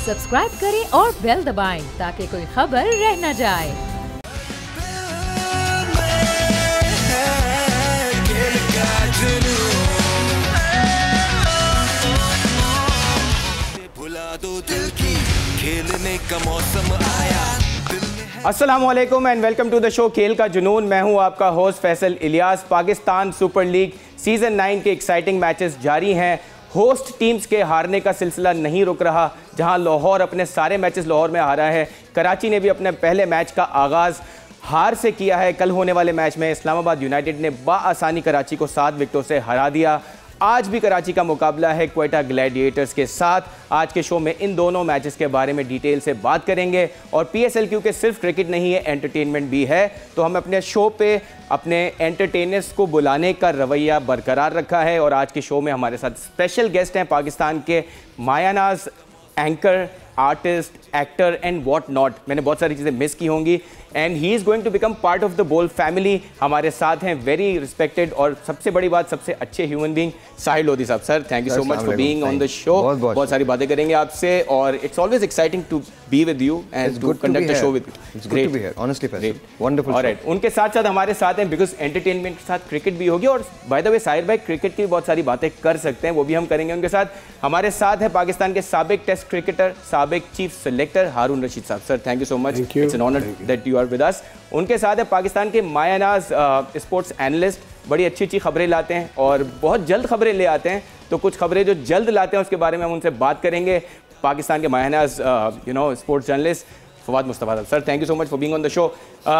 Subscribe करें और bell दबाएं ताकि कोई खबर रह न जाए। अस्सलामुअलैकुम and welcome to the show खेल का जुनून। मैं हूं आपका host Faisal Ilyas. Pakistan super league season 9 के एक्साइटिंग मैचेस जारी हैं। होस्ट टीम्स के हारने का सिलसिला नहीं रुक रहा। जहां लाहौर अपने सारे मैचेस लाहौर में हारा है, कराची ने भी अपने पहले मैच का आगाज़ हार से किया है। कल होने वाले मैच में इस्लामाबाद यूनाइटेड ने बाआसानी कराची को 7 विकेटों से हरा दिया। आज भी कराची का मुकाबला है क्वेटा ग्लैडिएटर्स के साथ। आज के शो में इन दोनों मैचेस के बारे में डिटेल से बात करेंगे और पीएसएल क्योंकि सिर्फ क्रिकेट नहीं है, एंटरटेनमेंट भी है, तो हम अपने शो पे अपने एंटरटेनर्स को बुलाने का रवैया बरकरार रखा है। और आज के शो में हमारे साथ स्पेशल गेस्ट हैं पाकिस्तान के मायानाज, anchor, artist, actor and what not. मैंने बहुत सारी चीज़ें मिस की होंगी and he is going to become part of the Bol family. हमारे साथ हैं वेरी रिस्पेक्टेड और सबसे बड़ी बात सबसे अच्छे ह्यूमन बीइंग साहिल लोधी साहब। Sir thank you so much for being on the show. बहुत सारी बातें करेंगे आपसे और it's always exciting to be with you and to conduct the show with you. It's great to be here honestly Faisal, wonderful. Alright, उनके साथ साथ हमारे साथ हैं बिकॉज एंटरटेनमेंट के साथ क्रिकेट भी होगी और बाय द वे साहिर भाई क्रिकेट की बहुत सारी बातें कर सकते हैं, वो भी हम करेंगे उनके साथ। हमारे साथ है पाकिस्तान के साबिक टेस्ट क्रिकेटर, साबिक चीफ सेलेक्टर हारून रशीद साहब। Sir thank you so much, it's an honour that you are with us. उनके साथ है पाकिस्तान के मायानाज, स्पोर्ट्स एनालिस्ट, बड़ी अच्छी अच्छी खबरें लाते हैं और बहुत जल्द खबरें ले आते हैं। तो कुछ खबरें जो जल्द लाते हैं उसके बारे में हम उनसे बात करेंगे। पाकिस्तान के मायानाज स्पोर्ट्स जर्नलिस्ट फवाद मुस्तफा साहब। Sir thank you so much for being on the show.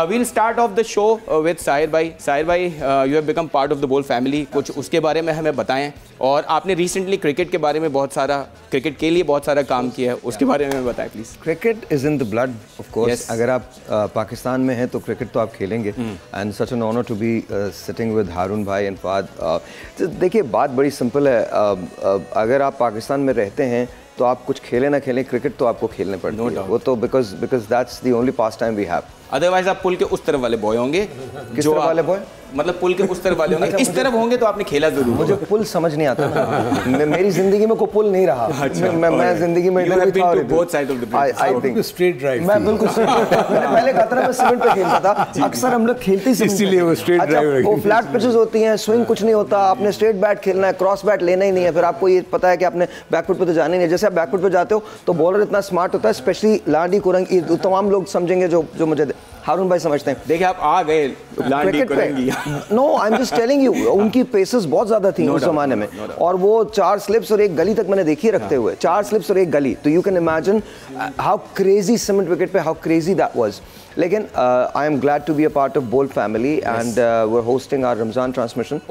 We'll start off the show with Sahir भाई। साहिर भाई, you have become part of the Bol family, कुछ उसके बारे में हमें बताएं। और आपने रिसेंटली क्रिकेट के बारे में बहुत सारा, क्रिकेट के लिए बहुत सारा काम किया है, उसके बारे में हमें बताएं please. Cricket is in the blood of course. अगर आप पाकिस्तान में हैं तो क्रिकेट तो आप खेलेंगे and such an honour to be sitting with Haroon भाई एंड फवाद। देखिए बात बड़ी सिंपल है, अगर आप पाकिस्तान में रहते हैं तो आप कुछ खेलें ना खेलें, क्रिकेट तो आपको खेलने पड़ते हैं। वो तो because that's the only pastime we have. Otherwise आप पुल के उस तरफ वाले बॉय होंगे। किस तरफ वाले बॉय? मतलब पुल के उस तरफ वाले होंगे। इस तरफ होंगे तो आपने खेला जरूर। मुझे पुल समझ नहीं आता ना। मेरी जिंदगी में कोई पुल नहीं रहा। मैं जिंदगी में आई थिंक स्ट्रेट ड्राइव। मैं बिल्कुल मैंने पहले कहा था मैं सीमेंट पे खेलता था, अक्सर हम लोग खेलते ही इसीलिए वो स्ट्रेट ड्राइव। वो फ्लैट पिचेस होती हैं, स्विंग कुछ नहीं होता, आपने स्ट्रेट बैट खेलना है, क्रॉस बैट लेना ही नहीं है। फिर आपको ये पता है कि आपने बैकफुट पे तो जाना ही नहीं है। जैसे आप बैकफुट पे जाते हो तो बॉलर इतना स्मार्ट होता है, स्पेशली लाडी कुरंगी, तमाम लोग समझेंगे जो मुझे हारून भाई समझते हैं। देखिए आप आ गए Landhi Korangi. No I am just telling you, उनकी पेसेस बहुत ज्यादा थी उस जमाने में और वो 4 स्लिप्स और एक गली तक मैंने देखी रखते हुए, 4 स्लिप्स और एक गली। तो you can imagine how crazy cement wicket पे, हाउ क्रेजी दैट वाज। लेकिन I am glad to be a part of Bol family and we are hosting our Ramzan transmission.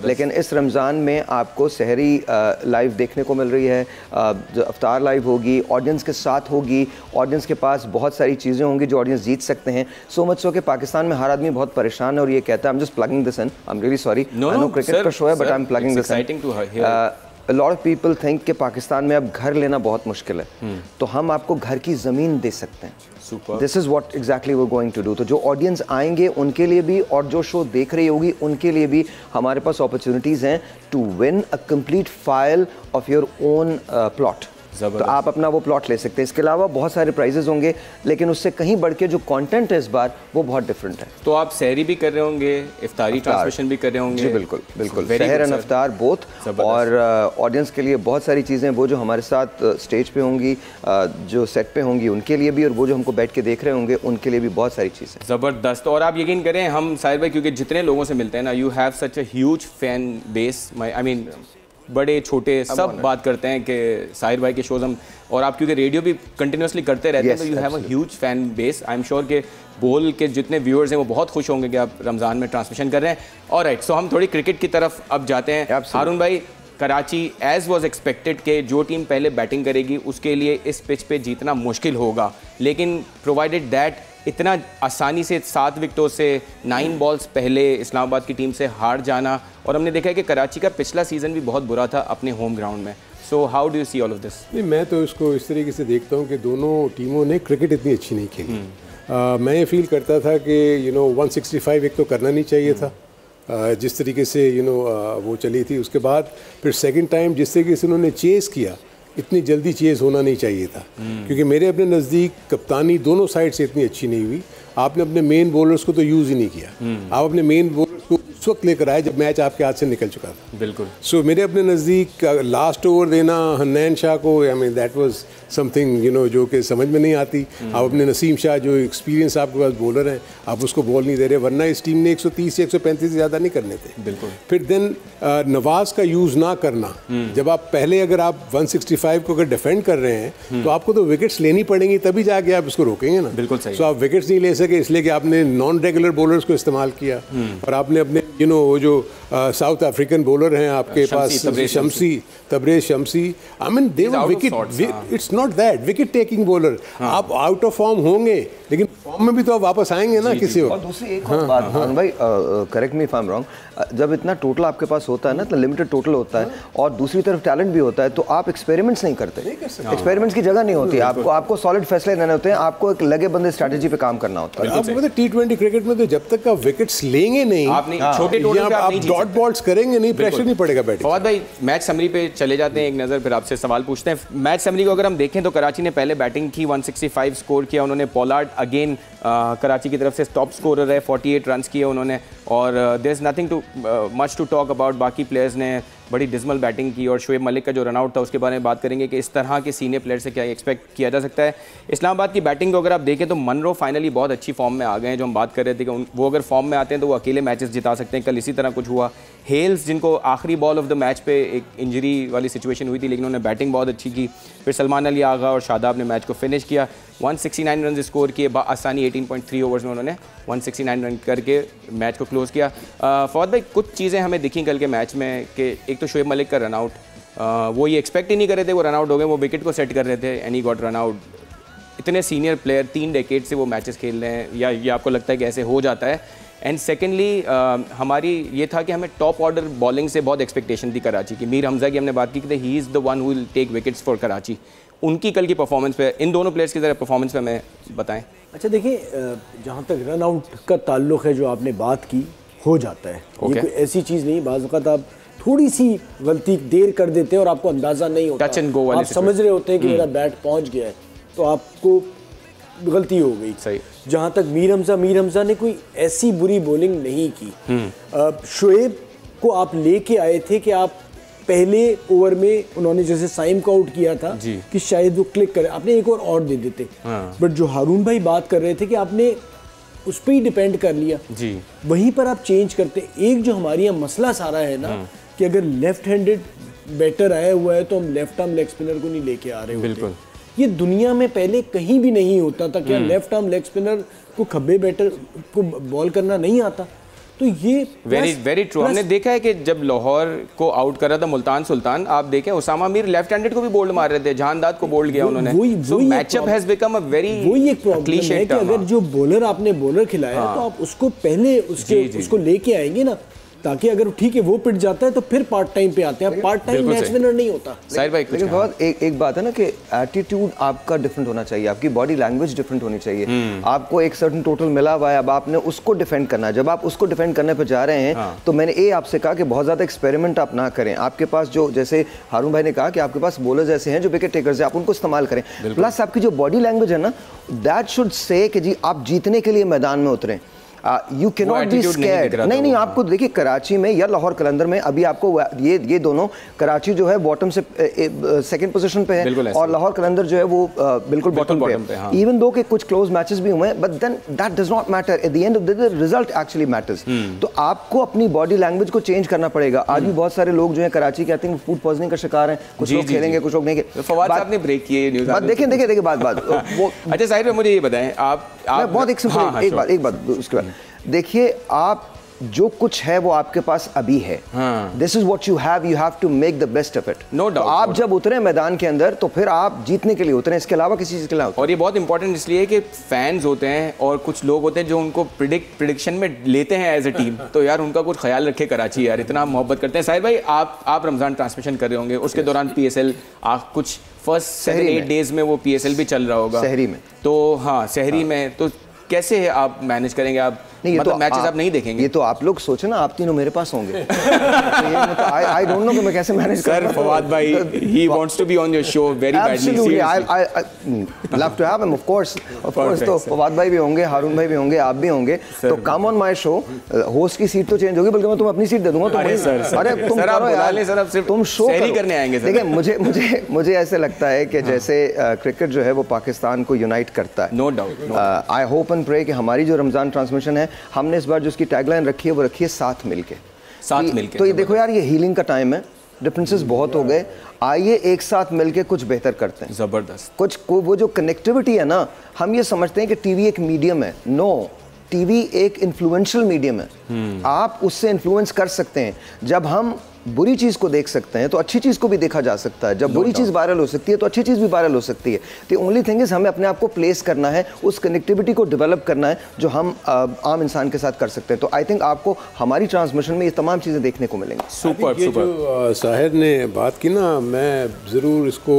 लेकिन इस रमज़ान में आपको सहरी लाइव देखने को मिल रही है, अफ्तार लाइव होगी, ऑडियंस के साथ होगी। ऑडियंस के पास बहुत सारी चीज़ें होंगी जो ऑडियंस जीत सकते हैं। सो मच सो कि पाकिस्तान में हर आदमी बहुत परेशान है और ये कहता है, आई am just plugging this in, I am really sorry, I know cricket का शो है but I am plugging this in. A lot of people think कि पाकिस्तान में अब घर लेना बहुत मुश्किल है, तो हम आपको घर की ज़मीन दे सकते हैं। This is what exactly we're going to do। तो जो ऑडियंस आएंगे उनके लिए भी और जो शो देख रही होगी उनके लिए भी हमारे पास अपॉर्चुनिटीज़ हैं to win a complete file of your own plot. तो आप अपना वो प्लॉट ले सकते हैं। इसके अलावा बहुत सारे प्राइजेस होंगे, लेकिन उससे कहीं बढ़ के जो कंटेंट है इस बार वो बहुत डिफरेंट है। तो आप सहरी भी कर रहे होंगे, इफ्तारी ट्रांसमिशन भी कर रहे होंगे। जी बिल्कुल बिल्कुल, सहर एंड इफ्तार बोथ। और ऑडियंस के लिए बहुत सारी चीज़ें वो जो हमारे साथ स्टेज पे होंगी, जो सेट पे होंगी उनके लिए भी, और वो जो हमको बैठ के देख रहे होंगे उनके लिए भी बहुत सारी चीज़ें। ज़बरदस्त। और आप यकीन करें हम साहिर भाई क्योंकि जितने लोगों से मिलते हैं ना, you have such a huge fan base. I mean बड़े छोटे सब बात करते हैं कि साहिर भाई के शोज़ हम, और आप क्योंकि रेडियो भी कंटिन्यूसली करते रहते हैं तो you have a huge fan base. I am sure कि बोल के जितने व्यूअर्स हैं वो बहुत खुश होंगे कि आप रमज़ान में ट्रांसमिशन कर रहे हैं। ऑलराइट, सो हम थोड़ी क्रिकेट की तरफ अब जाते हैं। हारून भाई, कराची एज वॉज एक्सपेक्टेड के जो टीम पहले बैटिंग करेगी उसके लिए इस पिच पे जीतना मुश्किल होगा, लेकिन प्रोवाइडेड दैट इतना आसानी से 7 विकेटों से 9 बॉल्स पहले इस्लामाबाद की टीम से हार जाना, और हमने देखा है कि कराची का पिछला सीज़न भी बहुत बुरा था अपने होम ग्राउंड में। So how do you see all of this? नहीं, मैं तो इसको इस तरीके से देखता हूँ कि दोनों टीमों ने क्रिकेट इतनी अच्छी नहीं खेली। मैं ये फील करता था कि 165 एक तो करना नहीं चाहिए था, जिस तरीके से वो चली थी। उसके बाद फिर सेकंड टाइम जिस तरीके से उन्होंने चेस किया इतनी जल्दी चेज होना नहीं चाहिए था, क्योंकि मेरे अपने नज़दीक कप्तानी दोनों साइड से इतनी अच्छी नहीं हुई। आपने अपने मेन बॉलर्स को तो यूज़ ही नहीं किया। आप अपने मेन बॉलर्स को उस वक्त लेकर आए जब मैच आपके हाथ से निकल चुका था। बिल्कुल। सो मेरे अपने नज़दीक लास्ट ओवर देना हन्नैन शाह को, I mean that was something जो कि समझ में नहीं आती। आप अपने नसीम शाह जो एक्सपीरियंस आपके पास बॉलर हैं, आप उसको बॉल नहीं दे रहे, वरना इस टीम ने 130 से 135 से ज़्यादा नहीं करने थे। बिल्कुल। फिर देन नवाज का यूज़ ना करना, जब आप पहले अगर आप 165 को अगर डिफेंड कर रहे हैं तो आपको तो विकेट्स लेनी पड़ेंगी, तभी जाके आप इसको रोकेंगे ना। बिल्कुल सही। सो आप विकेट्स नहीं ले सके इसलिए कि आपने नॉन रेगुलर बॉलर्स को इस्तेमाल किया, और आपने अपने वो जो साउथ अफ्रीकन बॉलर हैं आपके पास, Tabraiz Shamsi, I mean they were wicket, it's not that wicket taking bowler. आप आउट ऑफ फॉर्म होंगे लेकिन फॉर्म में भी तो आप वापस आएंगे ना किसी और दूसरी एक और बात भाई, correct me if I am wrong, जब इतना टोटल आपके पास होता है ना, तो लिमिटेड टोटल होता है और दूसरी तरफ टैलेंट भी होता है, तो आप एक्सपेरिमेंट्स नहीं करते। एक्सपेरिमेंट्स की जगह नहीं होती है, आपको सॉलिड फैसले लेने होते हैं, आपको एक लगे बंदे स्ट्रेटजी पे काम करना होता है। आपको पता है T20 क्रिकेट में तो जब तक आप विकेट्स लेंगे नहीं, छोटे टोटल पे आप डॉट बॉल्स करेंगे नहीं, प्रेशर नहीं पड़ेगा बैटिंग। फवाद भाई मैच समरी पे चले जाते हैं एक नज़र, फिर आपसे सवाल पूछते हैं। मैच समरी को अगर हम देखें तो कराची ने पहले बैटिंग की, 165 स्कोर किया उन्होंने। पोलार्ड अगेन कराची की तरफ से टॉप स्कोरर है, 48 रन्स किए उन्होंने, और there is nothing too much to talk about. बाकी प्लेयर्स ने बड़ी डिस्मल बैटिंग की, और शोएब मलिक का जो रनआउट था उसके बारे में बात करेंगे कि इस तरह के सीनियर प्लेयर से क्या एक्सपेक्ट किया जा सकता है। इस्लामाबाद की बैटिंग को अगर आप देखें तो मनरो फाइनली बहुत अच्छी फॉर्म में आ गए हैं, जो हम बात कर रहे थे कि वो अगर फॉर्म में आते हैं तो वो अकेले मैचेस जिता सकते हैं। कल इसी तरह कुछ हुआ। हेल्स जिनको आखिरी बॉल ऑफ द मैच पे एक इंजरी वाली सिचुएशन हुई थी, लेकिन उन्होंने बैटिंग बहुत अच्छी की। फिर सलमान अली आगा और शादाब ने मैच को फिनिश किया, 169 रन स्कोर किए आसानी, 18.3 ओवर्स में उन्होंने 169 रन करके मैच को क्लोज़ किया। फवाद भाई कुछ चीज़ें हमें दिखी कल के मैच में कि एक तो शोएब मलिक का रनआउट, वो ये एक्सपेक्ट ही नहीं कर रहे थे वो रनआउट हो गए, वो विकेट को सेट कर रहे थे एंड ही गॉट रनआउट। इतने सीनियर प्लेयर 3 डेकेड से वो मैचेस खेल रहे हैं, या ये आपको लगता है कि ऐसे हो जाता है? एंड सेकेंडली हमारी ये था कि हमें टॉप ऑर्डर बॉलिंग से बहुत एक्सपेक्टेशन थी कराची की। मीर हमजा की हमने बात की कि he is the one who will take wickets for Karachi. उनकी कल की परफॉर्मेंस पे, इन दोनों प्लेयर्स की ज़रा परफॉर्मेंस पे हमें बताएं। अच्छा देखिए, जहाँ तक रन आउट का ताल्लुक़ है, जो आपने बात की, हो जाता है। ये कोई ऐसी चीज़ नहीं, बाज़ वक़्त आप थोड़ी सी गलती देर कर देते हैं और आपको अंदाज़ा नहीं होता, टच एंड गो वाली, आप समझ रहे होते हैं कि मेरा बैट पहुँच गया है, तो आपको गलती हो गई। सही। जहाँ तक मीर हमजा ने कोई ऐसी बुरी बॉलिंग नहीं की। शोएब को आप लेके आए थे कि आप पहले ओवर में उन्होंने जैसे साइम को आउट किया था कि शायद वो क्लिक करे, आपने एक और दे देते। बट जो हारून भाई बात कर रहे थे कि आपने उस पर ही डिपेंड कर लिया जी, वहीं पर आप चेंज करते। एक जो हमारे यहाँ मसला सारा है ना कि अगर लेफ्ट हैंडेड बैटर आया हुआ है तो हम लेफ्ट आर्म लेग स्पिनर को नहीं लेके आ रहे होते। बिल्कुल, ये दुनिया में पहले कहीं भी नहीं होता था कि लेफ्ट आर्म लेग स्पिनर को खब्बे बैटर को बॉल करना नहीं आता। तो ये वेरी ट्रू। हमने देखा है कि जब लाहौर को आउट कर रहा था मुल्तान सुल्तान, आप देखें उसामा मीर लेफ्ट हैंडेड को भी बोल्ड मार रहे थे, जहानदाद को बोल्ड किया उन्होंने। So matchup has become a very, वही एक प्रॉब्लम है कि अगर जो बॉलर आपने बॉलर खिलाया तो आप उसको पहले उसको लेके आएंगे ना, ताकि अगर ठीक है वो पिट जाता है तो फिर पार्ट टाइम पे आते हैं। पार्ट टाइम मैच विनर नहीं होता। लेकिन बहुत एक बात है ना कि एटीट्यूड आपका डिफरेंट होना चाहिए, आपकी बॉडी लैंग्वेज डिफरेंट होनी चाहिए। आपको एक सर्टेन टोटल मिला हुआ है, अब आपने उसको डिफेंड करना है। जब आप उसको डिफेंड करने पर जा रहे हैं तो मैंने ये आपसे कहा कि बहुत ज़्यादा एक्सपेरिमेंट आप ना करें। आपके पास जो, जैसे हारून भाई ने कहा कि आपके पास बॉलर्स ऐसे हैं जो विकेट टेकर्स हैं, आप उनको इस्तेमाल करें। प्लस आपकी जो बॉडी लैंग्वेज है ना, दैट शुड से कि जी आप जीतने के लिए मैदान में उतरें। You can not be scared. नहीं, आपको देखिए कराची में या लाहौर कलंदर में अभी आपको ये दोनों, कराची जो है बॉटम से सेकंड पोजीशन पे है और लाहौर कलंदर जो है वो बिल्कुल बॉटम पे है। इवन दो के कुछ क्लोज मैचेस भी हुए हैं, but then that does not matter. At the end of the result actually matters. तो आपको अपनी बॉडी लैंग्वेज को चेंज करना पड़ेगा। आज भी बहुत सारे लोग जो है कराची के, आई थिंक फूड पॉइजनिंग का शिकार हैं। कुछ लोग खेलेंगे, कुछ लोग नहीं। फवाद साहब ने ब्रेक किए न्यूज़। देखिए बात वो अच्छा साहिब मुझे ये बताएं, आप बहुत एक सिंपल एक बात उसके बाद देखिए, आप जो कुछ है वो आपके पास अभी है। This is what you have to make the best of it. No doubt. आप जब उतरे मैदान के अंदर तो फिर आप जीतने के लिए उतरे, इसके अलावा किसी चीज के लिए। और ये बहुत इंपॉर्टेंट इसलिए कि फैंस होते हैं और कुछ लोग होते हैं जो उनको प्रिडिक्शन में लेते हैं एज ए टीम, तो यार उनका कुछ ख्याल रखे कराची, यार इतना मोहब्बत करते हैं। साहिर भाई, आप रमजान ट्रांसमिशन कर रहे होंगे, उसके दौरान PSL कुछ फर्स्ट 7-8 डेज में वो PSL भी चल रहा होगा शहरी में। तो हाँ, शहरी में तो कैसे आप मैनेज करेंगे? आप नहीं, मतलब मैचेस आप नहीं देखेंगे? ये तो आप लोग सोचे ना, आप तीनों मेरे पास होंगे। आई डोंट नो कि मैं कैसे मैनेज करूं। सर फवाद भाई, he wants to be on your show very badly. Absolutely, I love to have him, of course. तो फवाद भाई भी होंगे, हारून भाई भी होंगे, आप भी होंगे। तो come on my show, host की सीट तो चेंज होगी, बल्कि मैं तुम्हें अपनी सीट दे दूंगा। अरे तुम करो यार, तुम शो करने आएंगे। देखिए मुझे ऐसे लगता है कि जैसे क्रिकेट जो है वो पाकिस्तान को यूनाइट करता है। No doubt. I hope and pray कि हमारी जो रमजान ट्रांसमिशन है, हमने इस बार जो उसकी टैगलाइन रखी है वो रखी है साथ मिलके। तो ये देखो यार, ये हीलिंग का टाइम है, डिफरेंसेस बहुत हो गए, आइए एक साथ मिलके कुछ बेहतर करते हैं। जबरदस्त। कुछ वो जो कनेक्टिविटी है ना, हम ये समझते हैं कि टीवी एक मीडियम है। नो, टीवी एक इन्फ्लुएंशियल मीडियम है। आप उससे इन्फ्लुएंस कर सकते हैं। जब हम बुरी चीज़ को देख सकते हैं तो अच्छी चीज़ को भी देखा जा सकता है। जब बुरी चीज़ वायरल हो सकती है तो अच्छी चीज़ भी वायरल हो सकती है। द ओनली थिंग इज़ हमें अपने आप को प्लेस करना है, उस कनेक्टिविटी को डेवलप करना है जो हम आम इंसान के साथ कर सकते हैं। तो आई थिंक आपको हमारी ट्रांसमिशन में ये तमाम चीज़ें देखने को मिलेंगी। सुपर। जो साहिर ने बात की ना, मैं ज़रूर इसको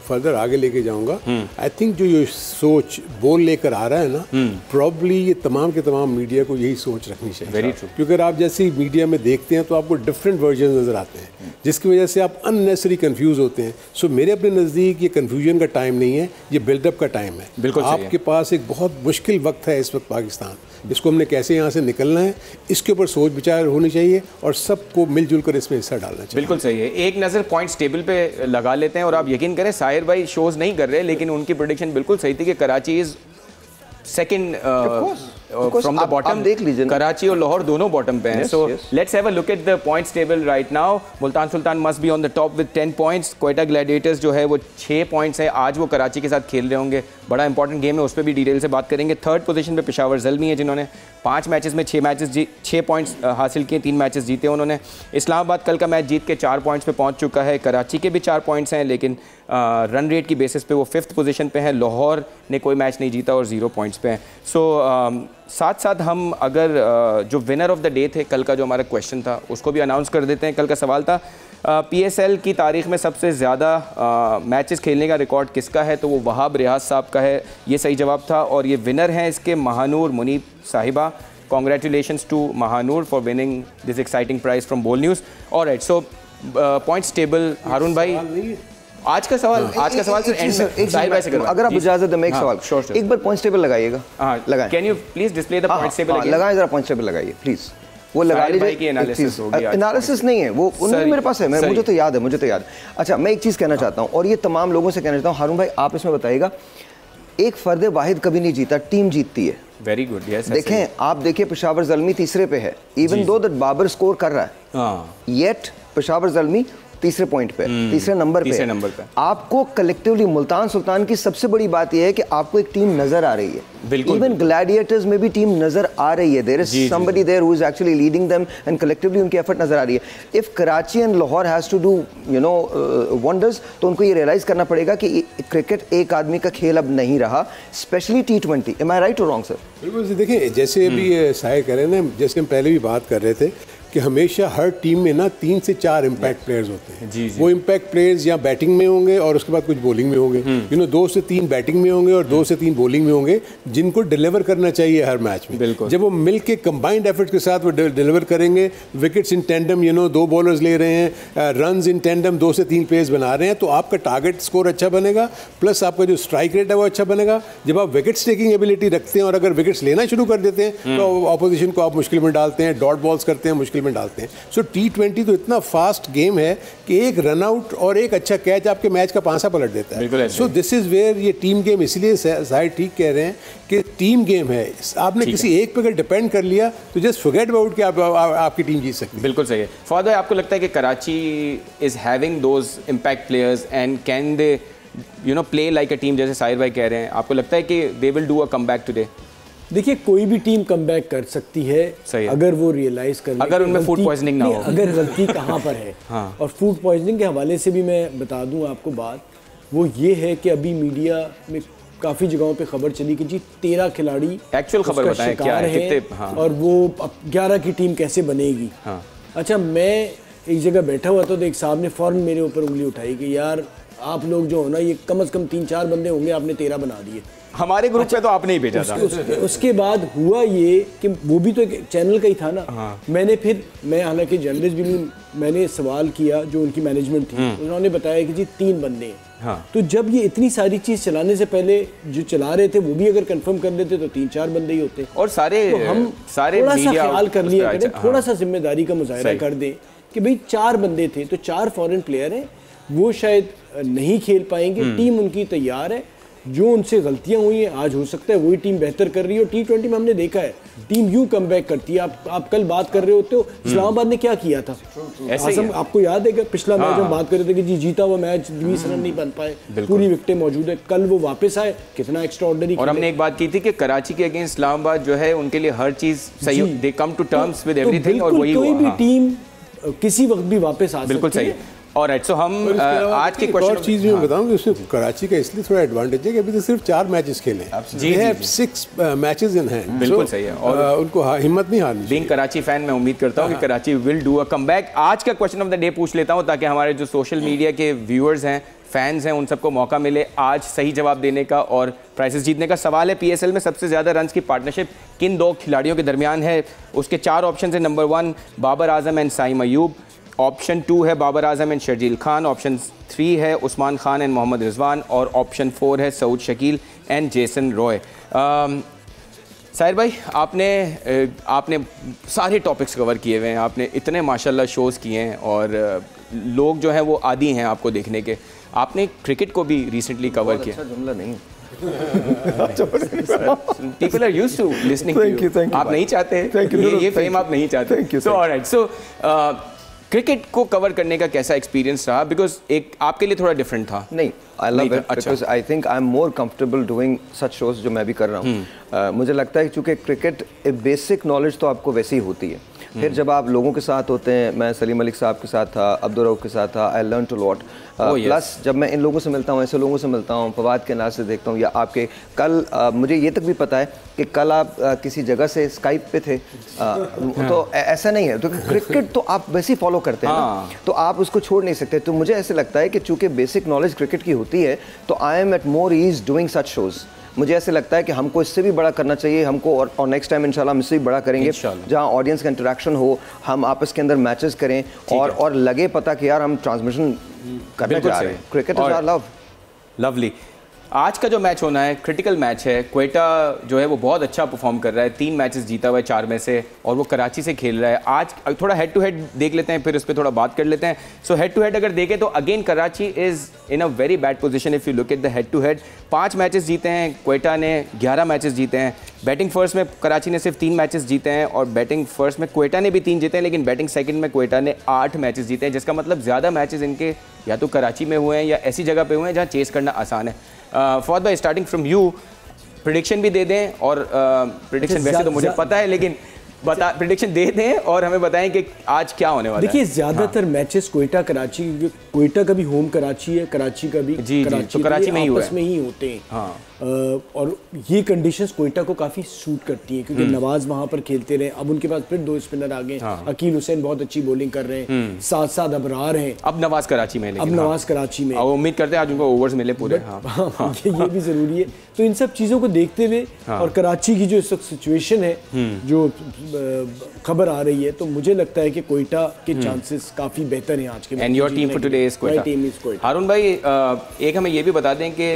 फर्दर आगे लेके जाऊँगा। आई थिंक जो ये सोच बोल लेकर आ रहा है ना, प्रॉब्ली ये तमाम के तमाम मीडिया को यही सोच रखनी चाहिए। Very true. क्योंकि अगर आप जैसे मीडिया में देखते हैं तो आपको डिफरेंट वर्जन नजर आते हैं, जिसकी वजह से आप अननेसेसरी कंफ्यूज होते हैं। सो मेरे अपने नज़दीक ये कंफ्यूजन का टाइम नहीं है, ये बिल्डअप का टाइम है। बिल्कुल आपके पास एक बहुत मुश्किल वक्त है इस वक्त पाकिस्तान, इसको हमने कैसे यहाँ से निकलना है, इसके ऊपर सोच विचार होनी चाहिए और सबको मिलजुल कर इसमें हिस्सा डालना चाहिए। बिल्कुल सही है। एक नज़र पॉइंट्स टेबल पे लगा लेते हैं और आप यकीन करें साहिर भाई शोज नहीं कर रहे, लेकिन उनकी प्रेडिक्शन बिल्कुल सही थी कि Karachi is second from the bottom. देख लीजिए, कराची और लाहौर दोनों बॉटम पे हैं। So let's have a look at the points table right now. Multan Sultan must be on the top with 10 points. Quetta Gladiators जो है वो 6 पॉइंट्स है। आज वो कराची के साथ खेल रहे होंगे, बड़ा इंपॉर्टेंट गेम है, उस पर भी डिटेल से बात करेंगे। थर्ड पोजीशन पे पेशावर ज़ल्मी है, जिन्होंने 5 मैचेस में 6 पॉइंट्स हासिल किए, 3 मैचेस जीते उन्होंने। इस्लामाबाद कल का मैच जीत के 4 पॉइंट्स पे पहुंच चुका है। कराची के भी 4 पॉइंट्स हैं, लेकिन रन रेट की बेसिस पे वो 5th पोजीशन पे है। लाहौर ने कोई मैच नहीं जीता और 0 पॉइंट्स पे हैं। सो साथ साथ हम अगर जो विनर ऑफ द डे थे, कल का जो हमारा क्वेश्चन था, उसको भी अनाउंस कर देते हैं। कल का सवाल था PSL की तारीख में सबसे ज़्यादा मैचेस खेलने का रिकॉर्ड किसका है, तो वो वहाब रियाज साहब का है। ये सही जवाब था और ये विनर हैं इसके महानूर मुनीब साहिबा। Congratulations to Mahanur for winning this exciting prize from Bold News. All right, so points table, हारून भाई आज का सवाल सिर्फ एंड में साहिर भाई से करवा। अगर आप इजाजत दें, मैं एक सवाल, एक बार पॉइंट्स टेबल लगाइएगा। लगाएं। Can you please display the points table? लगाएं जरा, पॉइंट्स टेबल लगाइए प्लीज। वो लगा लीजिए। एनालिसिस नहीं है वो, मेरे पास है, मुझे तो याद है। अच्छा, मैं एक चीज़ कहना चाहता हूँ और ये तमाम लोगों से कहना चाहता हूँ। हारून भाई आप इसमें बताइएगा, एक फर्द वाहिद कभी नहीं जीता, टीम जीतती है। Very good. यस, देखें, आप देखिए पेशावर ज़ल्मी तीसरे पे है, even though that Babar score कर रहा है, येट पेशावर ज़ल्मी तीसरे पॉइंट पे, तीसरे नंबर पे। आपको कलेक्टिवली मुल्तान सुल्तान की सबसे बड़ी बात यह है कि आपको एक टीम नजर आ रही है। इवन ग्लैडिएटर्स में भी टीम नजर आ रही है। There is somebody there who is actually leading them and collectively उनकी एफर्ट नजर आ रही है। If Karachi and Lahore has to do wonders, तो उनको ये रियलाइज करना पड़ेगा कि क्रिकेट एक आदमी का खेल अब नहीं रहा, स्पेशली T20। एम आई राइट और रॉन्ग सर? बिल्कुल। देखिए, जैसे अभी साहिर कह रहे हैं ना, जैसे हम पहले भी बात कर रहे थे कि हमेशा हर टीम में ना 3 से 4 इम्पैक्ट प्लेयर्स होते हैं। जी। वो इम्पैक्ट प्लेयर्स या बैटिंग में होंगे और उसके बाद कुछ बॉलिंग में होंगे। 2 से 3 बैटिंग में होंगे और 2 से 3 बॉलिंग में होंगे, जिनको डिलीवर करना चाहिए हर मैच में। बिल्कुल। जब वो मिल के कंबाइंड एफर्ट के साथ वो डिलीवर करेंगे, विकेट्स इन टेंडम 2 बॉलर्स ले रहे हैं, रन्स इन टेंडम 2 से 3 प्लेयर्स बना रहे हैं, तो आपका टारगेट स्कोर अच्छा बनेगा, प्लस आपका जो स्ट्राइक रेट है वो अच्छा बनेगा। जब आप विकेट्स टेकिंग एबिलिटी रखते हैं और अगर विकेट्स लेना शुरू कर देते हैं तो ऑपोजिशन को आप मुश्किल में डालते हैं, डॉट बॉल्स करते हैं, मुश्किल में डालते हैं। सो T20 तो इतना फास्ट गेम है कि एक रन आउट और एक अच्छा कैच आपके मैच का पांसा पलट देता है। सो दिस इज वेयर ये टीम गेम, इसलिए साहिर ठीक कह रहे हैं कि टीम गेम है। आपने किसी एक पे अगर डिपेंड कर लिया तो जस्ट फॉरगेट अबाउट कि आपकी टीम जीत सकती है। बिल्कुल सही है। फवाद भाई, आपको लगता है कि Karachi is having those impact players and can they play like a team, जैसे साहिर भाई कह रहे हैं? आपको लगता है कि they will do a comeback today? देखिए, कोई भी टीम कमबैक कर सकती है अगर वो रियलाइज कर ले, अगर उनमें फूड पॉइजनिंग ना हो। अगर गलती कहाँ पर है। हाँ। और फूड पॉइजनिंग के हवाले से भी मैं बता दूं आपको बात, वो ये है कि अभी मीडिया में काफ़ी जगहों पे खबर चली कि जी 13 खिलाड़ी एक्चुअल खबर बताएं क्या है, हाँ। और वो 11 की टीम कैसे बनेगी। हाँ। अच्छा, मैं एक जगह बैठा हुआ था तो एक साहब ने फ़ौरन मेरे ऊपर उंगली उठाई कि यार आप लोग जो हो ना, ये कम से कम 3-4 बंदे होंगे, आपने 13 बना दिए हमारे ग्रुप पे तो आपने ही भेजा था। उसके बाद हुआ ये कि वो भी तो एक चैनल का ही था ना। मैं हालांकि जर्नलिस्ट भी नहीं, मैंने सवाल किया जो उनकी मैनेजमेंट थी, उन्होंने बताया कि जी 3 बंदे हैं। तो जब ये इतनी सारी चीज चलाने से पहले जो चला रहे थे वो भी अगर कंफर्म कर लेते तो 3-4 बंदे ही होते। और सारे तो हम थोड़ा सा ख्याल कर लिया करें, थोड़ा सा जिम्मेदारी का मुजाहरा कर दें कि भाई 4 बंदे थे तो 4 फॉरेन प्लेयर हैं, वो शायद नहीं खेल पाएंगे, टीम उनकी तैयार है, जो उनसे गलतियां हुई हैं आज हो सकता है वही टीम बेहतर कर रही है। और T20 में हमने देखा है टीम यूं कमबैक करती है। आप कल बात कर रहे होते हो इस्लामाबाद ने क्या किया था, आजम आपको याद है कि पिछला मैच हम बात कर रहे थे कि जी जीता हुआ मैच 20 रन नहीं बन पाए, पूरी विकेटें मौजूद है, कल वो वापस आए, कितना एक्स्ट्राऑर्डिनरी। और हमने एक बात की थी कि कराची के अगेंस्ट इस्लामाबाद जो है उनके लिए हर चीज सही, they come to terms with everything, और वही कोई भी टीम किसी वक्त भी वापस आ सकती है। बिल्कुल सही है। ऑलराइट, सो हम आज के क्वेश्चन और चीज़ मैं बताऊं कि उसमें कराची का इसलिए थोड़ा एडवांटेज है कि अभी तो सिर्फ 4 मैचेस खेले हैं, जी, 6 मैचेस इन हैंड। बिल्कुल सही है, और उनको हिम्मत नहीं हारनी। बीइंग कराची फैन मैं उम्मीद करता हूं कि Karachi will do a comeback. आज का क्वेश्चन ऑफ द डे पूछ लेता हूं ताकि हमारे जो सोशल मीडिया के व्यूअर्स हैं, फैंस हैं, उन सबको मौका मिले आज सही जवाब देने का और प्राइजेस जीतने का। सवाल है PSL में सबसे ज़्यादा रन्स की पार्टनरशिप किन 2 खिलाड़ियों के दरमियान है? उसके 4 ऑप्शन है। Number 1 Babar Azam and Saim Ayub, option 2 है बाबर आजम एंड शर्जील खान, ऑप्शन 3 है उस्मान खान एंड मोहम्मद रिजवान, और ऑप्शन 4 है Saud Shakeel and Jason Roy. Sahir भाई, आपने सारे टॉपिक्स कवर किए हुए हैं, आपने इतने माशाल्लाह शोज़ किए हैं और लोग जो हैं वो आदी हैं आपको देखने के। आपने क्रिकेट को भी रिसेंटली कवर किया। अच्छा जुमला नहीं People are used to listening to you. आप नहीं चाहते, ये फेम आप नहीं चाहते। So alright, so क्रिकेट को कवर करने का कैसा एक्सपीरियंस रहा? बिकॉज एक आपके लिए थोड़ा डिफरेंट था। नहीं, I love it because I think I am more comfortable doing such shows जो मैं भी कर रहा हूँ। मुझे लगता है क्योंकि क्रिकेट बेसिक नॉलेज तो आपको वैसे ही होती है, फिर जब आप लोगों के साथ होते हैं, मैं सलीम मलिक साहब के साथ था, अब्दुल रऊफ के साथ था, I learn to lot. Plus जब मैं इन लोगों से मिलता हूँ, ऐसे लोगों से मिलता हूँ, फवाद के नाज से देखता हूँ, या आपके कल मुझे ये तक भी पता है कि कल आप किसी जगह से स्काइप पे थे, तो ऐसा नहीं है, तो क्रिकेट तो आप वैसे ही फॉलो करते हैं ना, तो आप उसको छोड़ नहीं सकते। तो मुझे ऐसे लगता है कि चूंकि बेसिक नॉलेज क्रिकेट की होती है, तो I am at more ease doing such shows. मुझे ऐसे लगता है कि हमको इससे भी बड़ा करना चाहिए हमको, और नेक्स्ट टाइम इंशाल्लाह हम इससे भी बड़ा करेंगे, जहां ऑडियंस का इंटरेक्शन हो, हम आपस के अंदर मैचेस करें और लगे पता कि यार हम ट्रांसमिशन करने जा रहे हैं। Cricket is our love. Lovely. आज का जो मैच होना है क्रिटिकल मैच है। क्वेटा जो है वो बहुत अच्छा परफॉर्म कर रहा है, 3 मैचेस जीता हुआ है 4 में से, और वो कराची से खेल रहा है। आज थोड़ा हेड टू हेड देख लेते हैं, फिर उस पर थोड़ा बात कर लेते हैं। सो हेड टू हेड अगर देखें तो again Karachi is in a very bad position if you look at the head to head. 5 matches जीते हैं, क्वेटा ने 11 मैचेस जीते हैं। बैटिंग फर्स्ट में कराची ने सिर्फ 3 मैचेस जीते हैं, और बैटिंग फर्स्ट में क्वेटा ने भी 3 जीते हैं, लेकिन बैटिंग सेकंड में क्वेटा ने 8 मैचेस जीते हैं, जिसका मतलब ज़्यादा मैचेस इनके या तो कराची में हुए हैं या ऐसी जगह पे हुए हैं जहाँ चेस करना आसान है। For bye starting from you, prediction भी दे दें, और प्रेडिक्शन वैसे तो मुझे पता है, लेकिन प्रेडिक्शन दे दें और हमें बताएं कि आज क्या होने वाला है। देखिए ज़्यादातर मैचेस क्वेटा कराची, क्वेटा का भी होम कराची है, कराची का भी कराची में ही होते हैं। और ये कंडीशंस क्वेटा को काफ़ी सूट करती हैं, क्योंकि नवाज वहाँ पर खेलते रहे। अब उनके पास फिर 2 स्पिनर आ गए, अकील हुसैन बहुत अच्छी बॉलिंग कर रहे हैं, साथ साथ अबरार हैं। अब नवाज कराची में, उम्मीद करते हैं आज उनको ओवर्स मिले पूरे। ये भी ज़रूरी है। तो इन सब चीज़ों को देखते हुए और कराची की जो इस वक्त सिचुएशन है, जो खबर आ रही है, तो मुझे लगता है कि क्वेटा के चांसेस काफ़ी बेहतर हैं आज के। And your team for today is Quetta. Haroon भाई, एक हमें ये भी बता दें कि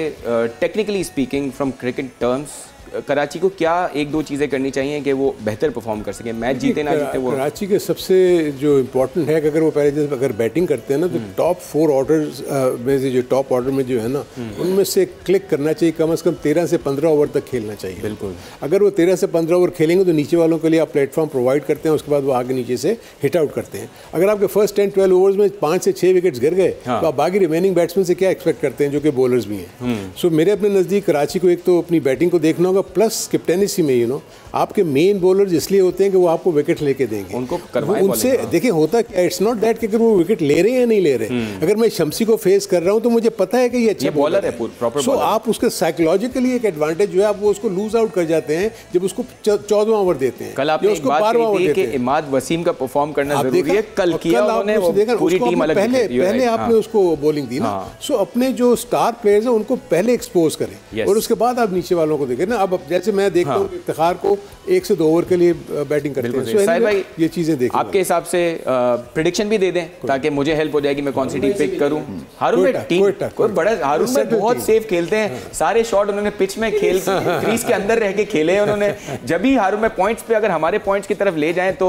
technically speaking from cricket terms, Karachi को क्या 1-2 चीज़ें करनी चाहिए कि वो बेहतर परफॉर्म कर सकें, मैच जीते ना जीते? वो कराची के सबसे जो इम्पोर्टेंट है कि अगर वो पहले अगर बैटिंग करते हैं ना, तो टॉप 4 ऑर्डर्स में से जो टॉप ऑर्डर में जो है ना, उनमें से क्लिक करना चाहिए, कम से कम 13 से 15 ओवर तक खेलना चाहिए। बिल्कुल। अगर वो 13 से 15 ओवर खेलेंगे तो नीचे वालों के लिए आप प्लेटफॉर्म प्रोवाइड करते हैं, उसके बाद वो आगे नीचे से हिट आउट करते हैं। अगर आपके फर्स्ट 10-12 ओवर्स में 5 से 6 विकेट्स गिर गए, तो आप बाकी रिमेनिंग बैट्समैन से क्या एक्सपेक्ट करते हैं, जो कि बॉलर्स भी हैं। सो मेरे अपने नज़दीक कराची को एक तो अपनी बैटिंग को देखना होगा, प्लस कैप्टेनेसी में आपके मेन बॉलर्स इसलिए होते हैं कि वो आपको विकेट लेके देंगे, उनको करवाएं उनसे देखिए होता है इट्स नॉट दैट कि अगर वो विकेट ले रहे हैं या नहीं ले रहे। अगर मैं शम्सी को फेस कर रहा हूं तो मुझे पता है कि ये अच्छा बॉलर है, प्रॉपर सो आप उसके साइकोलॉजिकली एक एडवांटेज जो है आप वो उसको लूज आउट कर जाते हैं जब उसको 14वां ओवर देते हैं। कल आपने एक बात कही थी कि इमाद वसीम का परफॉर्म करना जरूरी है, कल किया उन्होंने, पूरी टीम अलग पहले आपने उसको बॉलिंग दी ना। सो अपने जो स्टार प्लेयर्स हैं उनको पहले एक्सपोज करें और उसके बाद आप नीचे वालों को देखें ना। अब जैसे मैं देखता हूँ इफ्तिखार को 1 से 2 ओवर के लिए बैटिंग करते हैं। साहिर भाई ये चीजें देखिए, आपके हिसाब से प्रेडिक्शन भी दे दें ताकि मुझे हेल्प हो जाएगी मैं कौन सी टीम पिक करूं। हारून भाई टीम कोई बड़ा, हारून भाई बहुत सेफ खेलते हैं, सारे शॉट उन्होंने पिच में खेल क्रीज के अंदर रह के खेले हैं उन्होंने। जब भी हारून भाई पॉइंट्स पे अगर हमारे पॉइंट्स की तरफ ले जाएं तो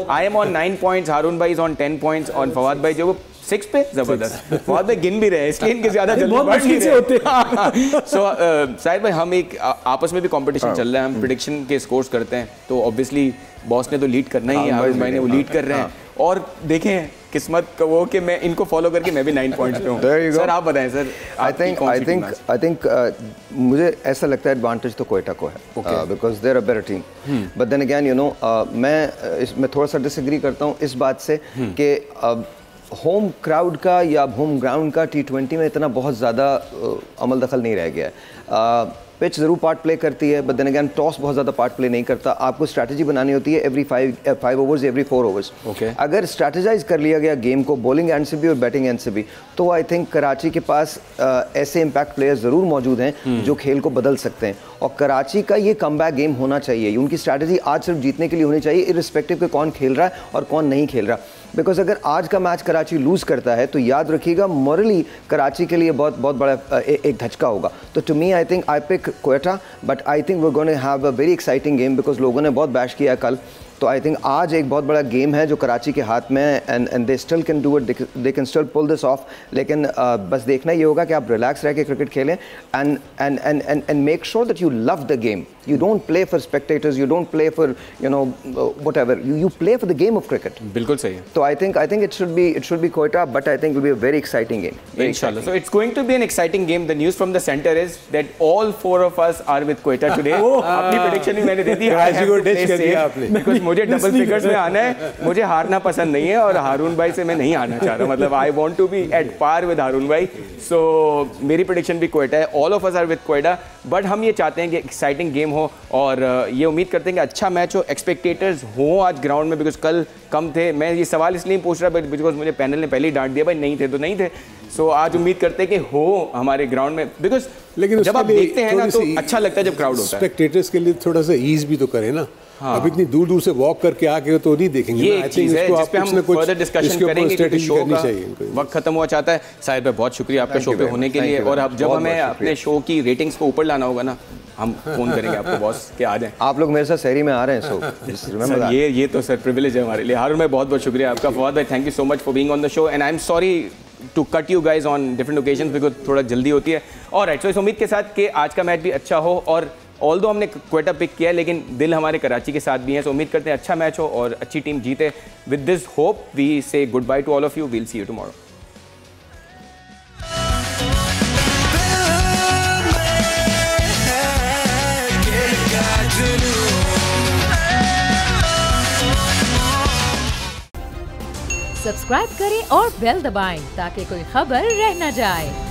आई एम ऑन 9 पॉइंट्स, हारून भाई इज ऑन 10 पॉइंट्स और फवाद भाई जो 6 पे जबरदस्त। फवाद भाई गिन भी रहे हैं इसलिए इनके ज्यादा जल्दी बढ़ नहीं रहे। सो साहिर भाई हम एक आपस में भी कंपटीशन चल रहा है, हम प्रेडिक्शन के स्कोर्स करते हैं तो ऑब्वियसली बॉस ने तो लीड करना ही है, हारून भाई ने वो लीड कर रहे हैं और देखें किस्मत का वो कि मैं इनको फॉलो करके मैं भी 9 पॉइंट्स पे हूं। सर आप बताएं सर। आई थिंक मुझे ऐसा लगता है एडवांटेज तो कोयटा को है because they are a better team, but then again मैं इसमें थोड़ा सा डिसएग्री करता हूं इस बात से कि होम क्राउड का या होम ग्राउंड का T20 में इतना बहुत ज़्यादा अमल दखल नहीं रह गया है। पिच ज़रूर पार्ट प्ले करती है बट देन अगेन टॉस बहुत ज़्यादा पार्ट प्ले नहीं करता। आपको स्ट्रैटेजी बनानी होती है एवरी 5 ओवर्स एवरी 4 ओवर्स। अगर स्ट्रैटेजाइज कर लिया गया गेम को बॉलिंग एंड से भी और बैटिंग एंड से भी तो आई थिंक कराची के पास ऐसे इम्पैक्ट प्लेयर्स ज़रूर मौजूद हैं जो खेल को बदल सकते हैं और कराची का ये कमबैक गेम होना चाहिए। उनकी स्ट्रैटेजी आज सिर्फ जीतने के लिए होनी चाहिए इर्रिस्पेक्टिव के कौन खेल रहा है और कौन नहीं खेल रहा। बिकॉज अगर आज का मैच कराची लूज़ करता है तो याद रखिएगा मॉरली कराची के लिए बहुत बहुत बड़ा एक धचका होगा। तो to me I think I pick Quetta but I think we are going to have a very exciting game because लोगों ने बहुत बैश किया कल। तो आई थिंक आज एक बहुत बड़ा गेम है जो कराची के हाथ में है and they still can do it, they can still pull this off. लेकिन बस देखना ये होगा कि आप रिलैक्स रह के क्रिकेट खेलें and make sure that you love the game. You don't play for spectators, you don't play for whatever, you play for the game of cricket. बिल्कुल सही है। So I think it should be Quetta, but I think it will be a very exciting game. Inshallah. So it's going to be an exciting game. The news from the center is that all 4 of us are with Quetta today. अपनी prediction भी मैंने दे दी। आज को ditch कर दिया आपने। Because मुझे double figures में आना है, मुझे हारना पसंद नहीं है और हारून भाई से मैं नहीं हारना चाह रहा। मतलब I want to be at par with हारून भाई। So मेरी prediction भी Quetta है। All of us are with Quetta, but हम ये चाहते हैं कि exciting game हो और ये उम्मीद करते हैं कि अच्छा मैच हो, एक्सपेक्टेटर्स हो आज ग्राउंड में बिकॉज कल कम थे। मैं ये सवाल इसलिए पूछ रहा बिकॉज मुझे पैनल ने पहले ही डांट दिया भाई नहीं थे तो नहीं थे। सो आज उम्मीद करते हैं कि हो हमारे ग्राउंड में बिकॉज लेकिन जब आप देखते हैं ना तो अच्छा लगता है जब क्राउड होता है। स्पेक्टेटर्स के लिए थोड़ा सा ईज भी तो करें ना। अब इतनी दूर दूर से वॉक करके आके तो नहीं देखेंगे। ये चीज है जिस पे हम फर्दर डिस्कशन करेंगे क्योंकि शो का वक्त खत्म हुआ चाहता है। साहिर भाई बहुत शुक्रिया आपका शो पे होने के लिए और अब जब हमें अपने शो की रेटिंग्स को ऊपर लाना होगा ना हम फोन करेंगे आपको बॉस के आ जाएं। आप लोग मेरे साथ शहरी में आ रहे हैं सो ये तो सर प्रिविलेज है हमारे लिए। हारून भाई बहुत बहुत शुक्रिया आपका। फवाद भाई thank you so much for being on the show and I am sorry to cut you guys on different occasions because थोड़ा जल्दी होती है। ऑलराइट, सो इस उम्मीद के साथ कि आज का मैच भी अच्छा हो और ऑल्दो हमने क्वेटा पिक किया है लेकिन दिल हमारे कराची के साथ भी है। सो उम्मीद करते हैं अच्छा मैच हो और अच्छी टीम जीते। With this hope we say good bye to all of you. We'll see you tomorrow. Subscribe करें और बेल दबाएं ताकि कोई खबर रह न जाए।